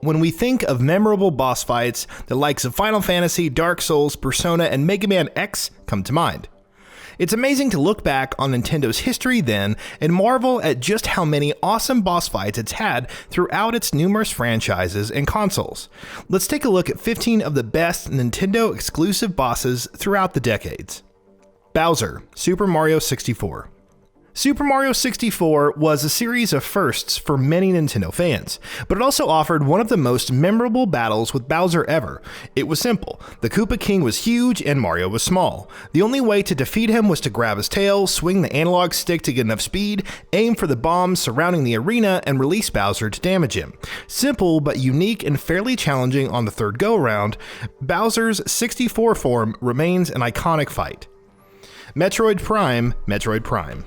When we think of memorable boss fights, the likes of Final Fantasy, Dark Souls, Persona, and Mega Man X come to mind. It's amazing to look back on Nintendo's history then and marvel at just how many awesome boss fights it's had throughout its numerous franchises and consoles. Let's take a look at 15 of the best Nintendo exclusive bosses throughout the decades. Bowser, Super Mario 64. Super Mario 64 was a series of firsts for many Nintendo fans, but it also offered one of the most memorable battles with Bowser ever. It was simple. The Koopa King was huge and Mario was small. The only way to defeat him was to grab his tail, swing the analog stick to get enough speed, aim for the bombs surrounding the arena, and release Bowser to damage him. Simple but unique and fairly challenging on the third go-around, Bowser's 64 form remains an iconic fight. Metroid Prime, Metroid Prime.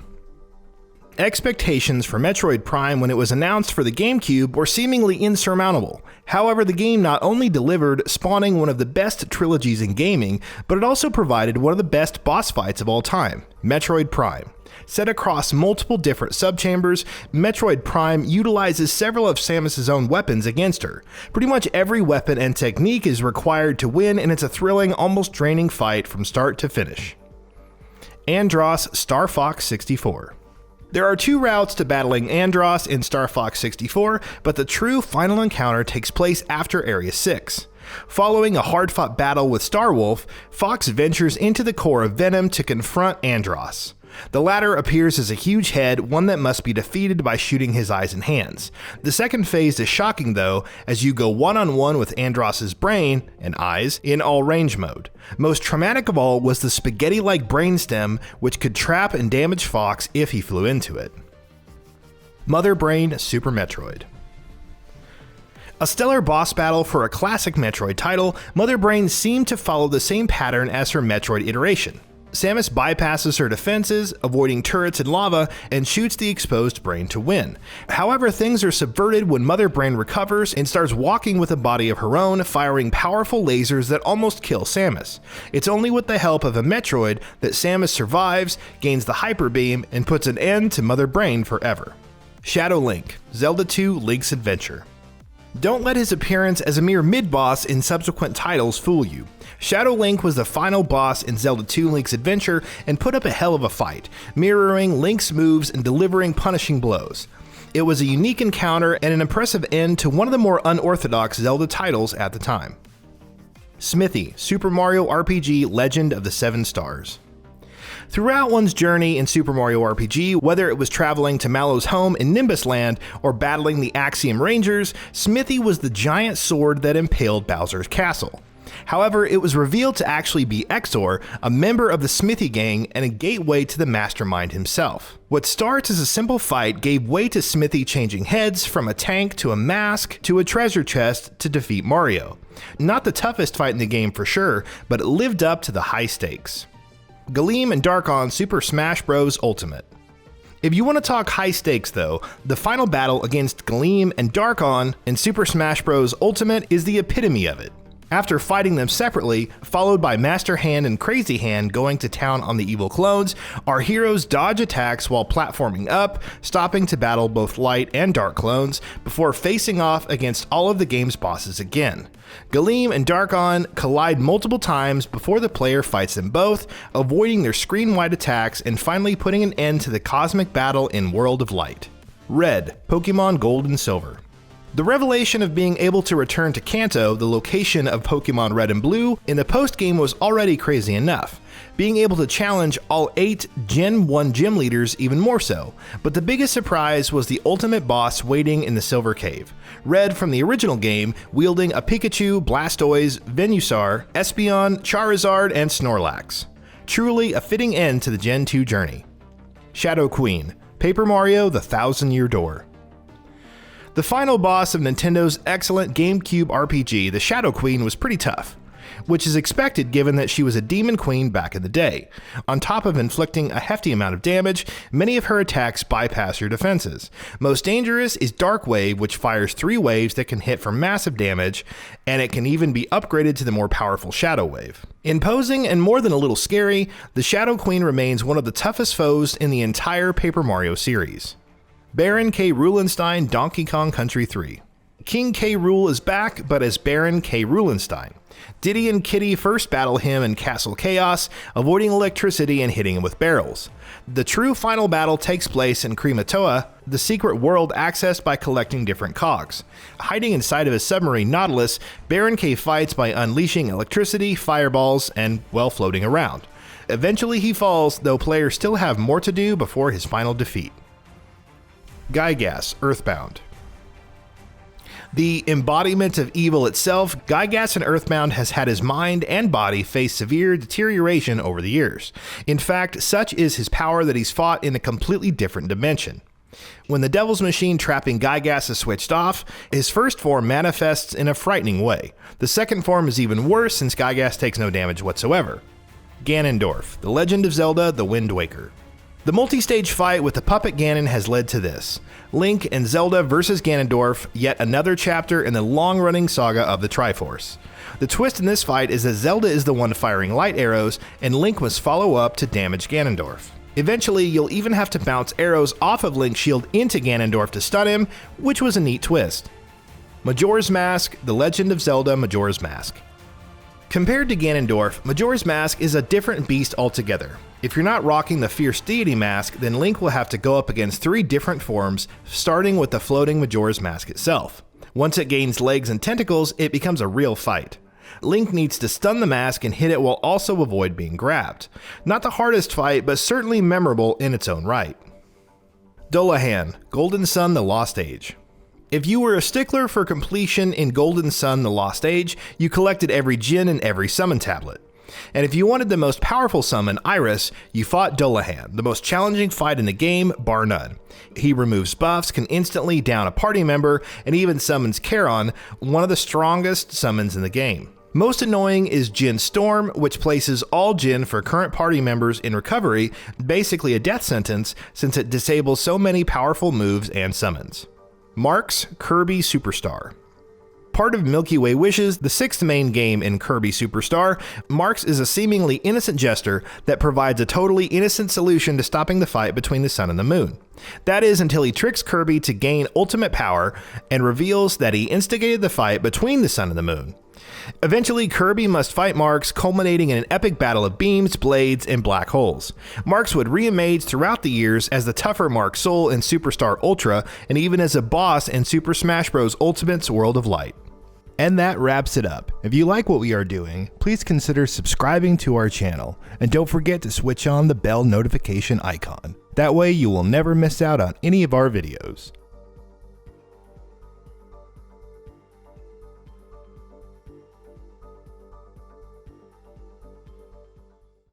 Expectations for Metroid Prime when it was announced for the GameCube were seemingly insurmountable. However, the game not only delivered, spawning one of the best trilogies in gaming, but it also provided one of the best boss fights of all time, Metroid Prime. Set across multiple different subchambers, Metroid Prime utilizes several of Samus's own weapons against her. Pretty much every weapon and technique is required to win, and it's a thrilling, almost draining fight from start to finish. Andross Star Fox 64. There are two routes to battling Andross in Star Fox 64, but the true final encounter takes place after Area 6. Following a hard-fought battle with Starwolf, Fox ventures into the core of Venom to confront Andross. The latter appears as a huge head, one that must be defeated by shooting his eyes and hands. The second phase is shocking though, as you go one-on-one with Andross's brain and eyes in all range mode. Most traumatic of all was the spaghetti-like brainstem, which could trap and damage Fox if he flew into it. Mother Brain Super Metroid. A stellar boss battle for a classic Metroid title, Mother Brain seemed to follow the same pattern as her Metroid iteration. Samus bypasses her defenses, avoiding turrets and lava, and shoots the exposed brain to win. However, things are subverted when Mother Brain recovers and starts walking with a body of her own, firing powerful lasers that almost kill Samus. It's only with the help of a Metroid that Samus survives, gains the Hyper Beam, and puts an end to Mother Brain forever. Shadow Link, Zelda 2: Link's Adventure. Don't let his appearance as a mere mid-boss in subsequent titles fool you. Shadow Link was the final boss in Zelda 2: Link's Adventure and put up a hell of a fight, mirroring Link's moves and delivering punishing blows. It was a unique encounter and an impressive end to one of the more unorthodox Zelda titles at the time. Smithy, Super Mario RPG Legend of the Seven Stars. Throughout one's journey in Super Mario RPG, whether it was traveling to Mallow's home in Nimbus Land or battling the Axiom Rangers, Smithy was the giant sword that impaled Bowser's castle. However, it was revealed to actually be Exor, a member of the Smithy gang and a gateway to the mastermind himself. What starts as a simple fight gave way to Smithy changing heads from a tank to a mask to a treasure chest to defeat Mario. Not the toughest fight in the game for sure, but it lived up to the high stakes. Galeem and Darkon Super Smash Bros. Ultimate. If you want to talk high stakes though, the final battle against Galeem and Darkon in Super Smash Bros. Ultimate is the epitome of it. After fighting them separately, followed by Master Hand and Crazy Hand going to town on the evil clones, our heroes dodge attacks while platforming up, stopping to battle both light and dark clones, before facing off against all of the game's bosses again. Galeem and Darkon collide multiple times before the player fights them both, avoiding their screen-wide attacks and finally putting an end to the cosmic battle in World of Light. Red, Pokemon Gold and Silver. The revelation of being able to return to Kanto, the location of Pokemon Red and Blue, in the post-game was already crazy enough. Being able to challenge all 8 Gen 1 gym leaders even more so. But the biggest surprise was the ultimate boss waiting in the Silver Cave. Red from the original game, wielding a Pikachu, Blastoise, Venusaur, Espeon, Charizard, and Snorlax. Truly a fitting end to the Gen 2 journey. Shadow Queen, Paper Mario: The Thousand-Year Door. The final boss of Nintendo's excellent GameCube RPG, the Shadow Queen, was pretty tough, which is expected given that she was a demon queen back in the day. On top of inflicting a hefty amount of damage, many of her attacks bypass your defenses. Most dangerous is Dark Wave, which fires 3 waves that can hit for massive damage, and it can even be upgraded to the more powerful Shadow Wave. Imposing and more than a little scary, the Shadow Queen remains one of the toughest foes in the entire Paper Mario series. Baron K. Rulenstein Donkey Kong Country 3. King K. Rool is back, but as Baron K. Rulenstein. Diddy and Kitty first battle him in Castle Chaos, avoiding electricity and hitting him with barrels. The true final battle takes place in Krematoa, the secret world accessed by collecting different cogs. Hiding inside of his submarine Nautilus, Baron K fights by unleashing electricity, fireballs, and, well, floating around. Eventually he falls, though players still have more to do before his final defeat. Gygas, Earthbound. The embodiment of evil itself, Gygas in Earthbound has had his mind and body face severe deterioration over the years. In fact, such is his power that he's fought in a completely different dimension. When the Devil's Machine trapping Gygas is switched off, his first form manifests in a frightening way. The second form is even worse since Gygas takes no damage whatsoever. Ganondorf, The Legend of Zelda: The Wind Waker. The multi-stage fight with the puppet Ganon has led to this. Link and Zelda vs. Ganondorf, yet another chapter in the long-running saga of the Triforce. The twist in this fight is that Zelda is the one firing light arrows, and Link must follow up to damage Ganondorf. Eventually, you'll even have to bounce arrows off of Link's shield into Ganondorf to stun him, which was a neat twist. Majora's Mask, The Legend of Zelda: Majora's Mask. Compared to Ganondorf, Majora's Mask is a different beast altogether. If you're not rocking the Fierce Deity mask, then Link will have to go up against 3 different forms, starting with the floating Majora's Mask itself. Once it gains legs and tentacles, it becomes a real fight. Link needs to stun the mask and hit it while also avoid being grabbed. Not the hardest fight, but certainly memorable in its own right. Dullahan, Golden Sun: The Lost Age. If you were a stickler for completion in Golden Sun: The Lost Age, you collected every Djinn and every summon tablet. And if you wanted the most powerful summon, Iris, you fought Dullahan, the most challenging fight in the game, bar none. He removes buffs, can instantly down a party member, and even summons Charon, one of the strongest summons in the game. Most annoying is Djinn Storm, which places all Djinn for current party members in recovery, basically a death sentence, since it disables so many powerful moves and summons. Marx, Kirby Superstar. Part of Milky Way Wishes, the 6th main game in Kirby Superstar, Marx is a seemingly innocent jester that provides a totally innocent solution to stopping the fight between the sun and the moon. That is until he tricks Kirby to gain ultimate power and reveals that he instigated the fight between the sun and the moon. Eventually, Kirby must fight Marx, culminating in an epic battle of beams, blades, and black holes. Marx would re-emerge throughout the years as the tougher Mark Soul in Superstar Ultra, and even as a boss in Super Smash Bros. Ultimate's World of Light. And that wraps it up. If you like what we are doing, please consider subscribing to our channel, and don't forget to switch on the bell notification icon. That way you will never miss out on any of our videos.